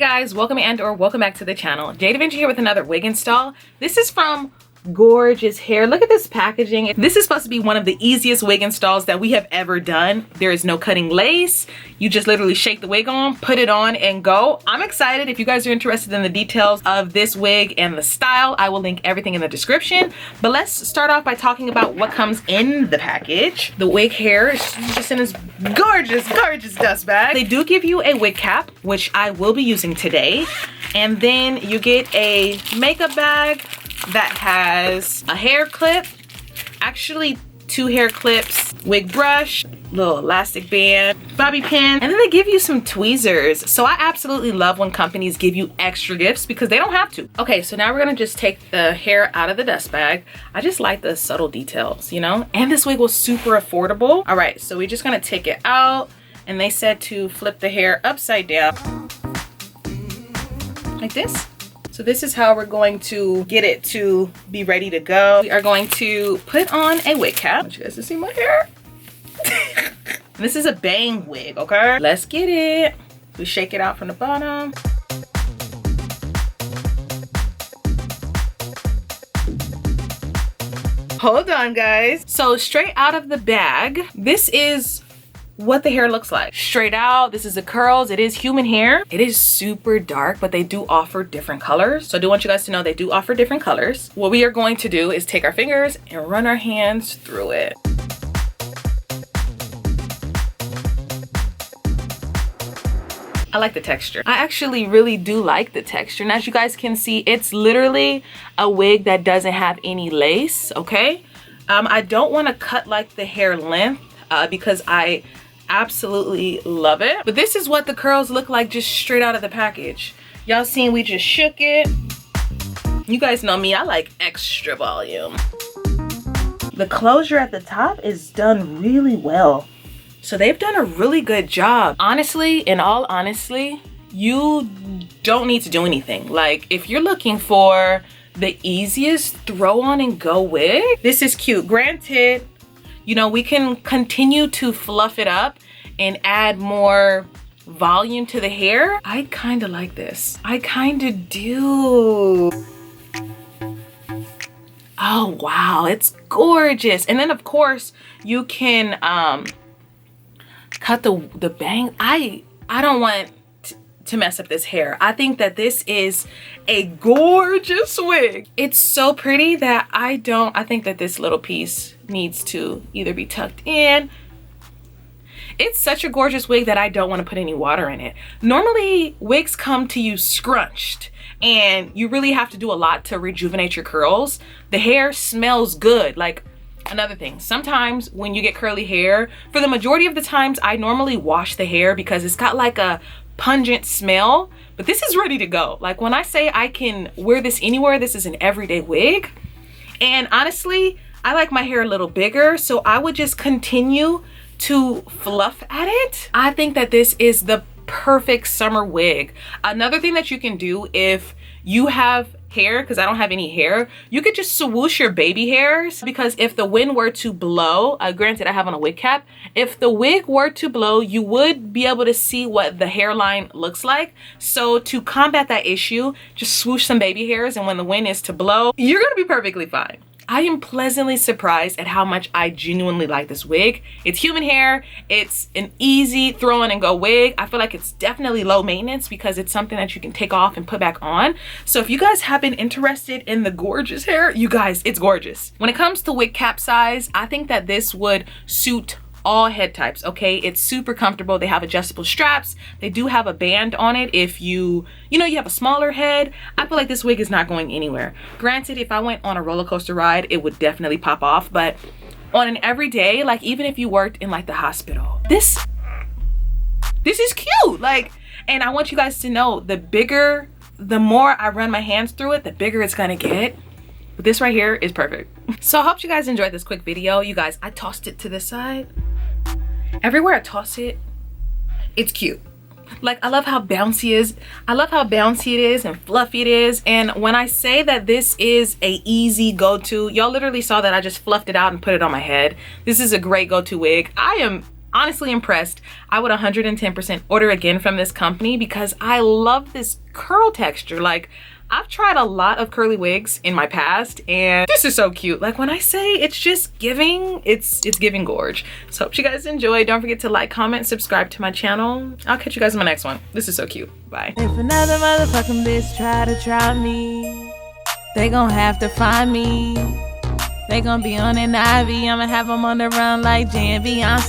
guys, welcome back to the channel. jdevinci here with another wig install. This is from Gorgius hair. Look at this packaging. This is supposed to be one of the easiest wig installs that we have ever done. There is no cutting lace. You just literally shake the wig on, put it on, and go. I'm excited. If you guys are interested in the details of this wig and the style, I will link everything in the description. But let's start off by talking about what comes in the package. The wig hair is just in this gorgeous dust bag. They do give you a wig cap, which I will be using today. And then you get a makeup bag that has a hair clip, actually 2 hair clips, wig brush, little elastic band, bobby pin, and then they give you some tweezers. So I absolutely love when companies give you extra gifts because they don't have to. Okay, so now we're gonna just take the hair out of the dust bag. I just like the subtle details, you know? And this wig was super affordable. All right, so we're just gonna take it out, and they said to flip the hair upside down, like this. So this is how we're going to get it to be ready to go. We are going to put on a wig cap. I want you guys to see my hair. This is a bang wig, okay? Let's get it. We shake it out from the bottom. Hold on, guys. So straight out of the bag, this is what the hair looks like. Straight out, this is the curls. It is human hair. It is super dark, but they do offer different colors. So I do want you guys to know they do offer different colors. What we are going to do is take our fingers and run our hands through it. I like the texture. I actually really do like the texture. And as you guys can see, it's literally a wig that doesn't have any lace, okay? I don't want to cut like the hair length because I absolutely love it. But this is what the curls look like just straight out of the package. Y'all seen we just shook it. You guys know me, I like extra volume. The closure at the top is done really well. So they've done a really good job. Honestly, in all honesty, you don't need to do anything. Like if you're looking for the easiest throw on and go wig, this is cute. Granted, you know, we can continue to fluff it up and add more volume to the hair. I kind of like this. I kind of do. Oh, wow, it's gorgeous. And then of course you can cut the bang. I don't want to mess up this hair. I think that this is a gorgeous wig. It's so pretty that I think that this little piece needs to either be tucked in. It's such a gorgeous wig that I don't want to put any water in it. Normally wigs come to you scrunched and you really have to do a lot to rejuvenate your curls. The hair smells good. Like another thing, sometimes when you get curly hair, for the majority of the times I normally wash the hair because it's got like a pungent smell, but this is ready to go. Like when I say I can wear this anywhere, this is an everyday wig. And honestly, I like my hair a little bigger, so I would just continue to fluff at it. I think that this is the perfect summer wig. Another thing that you can do if you have hair, because I don't have any hair, you could just swoosh your baby hairs, because if the wind were to blow, granted I have on a wig cap, if the wig were to blow, you would be able to see what the hairline looks like. So to combat that issue, just swoosh some baby hairs, and when the wind is to blow, you're gonna be perfectly fine. I am pleasantly surprised at how much I genuinely like this wig. It's human hair. It's an easy throw on and go wig. I feel like it's definitely low maintenance because it's something that you can take off and put back on. So if you guys have been interested in the gorgeous hair, you guys, it's gorgeous. When it comes to wig cap size, I think that this would suit all head types, okay? It's super comfortable. They have adjustable straps. They do have a band on it if you have a smaller head. I feel like this wig is not going anywhere. Granted, if I went on a roller coaster ride, it would definitely pop off, but on an everyday, like even if you worked in like the hospital, this is cute. Like, and I want you guys to know, the more I run my hands through it, the bigger it's gonna get. But this right here is perfect. So I hope you guys enjoyed this quick video. You guys, I tossed it to this side. Everywhere I toss it, it's cute. Like, I love how bouncy it is. I love how bouncy it is and fluffy it is. And when I say that this is a easy go-to, y'all literally saw that I just fluffed it out and put it on my head. This is a great go-to wig. I am honestly impressed. I would 110% order again from this company because I love this curl texture. Like, I've tried a lot of curly wigs in my past and this is so cute. Like, when I say it's just giving, it's giving gorge. So hope you guys enjoy. Don't forget to like, comment, subscribe to my channel. I'll catch you guys in my next one. This is so cute. Bye. If another motherfucking bitch try me, they gon' have to find me. They gon' be on an IV. I'ma have them on the run like jdevinci.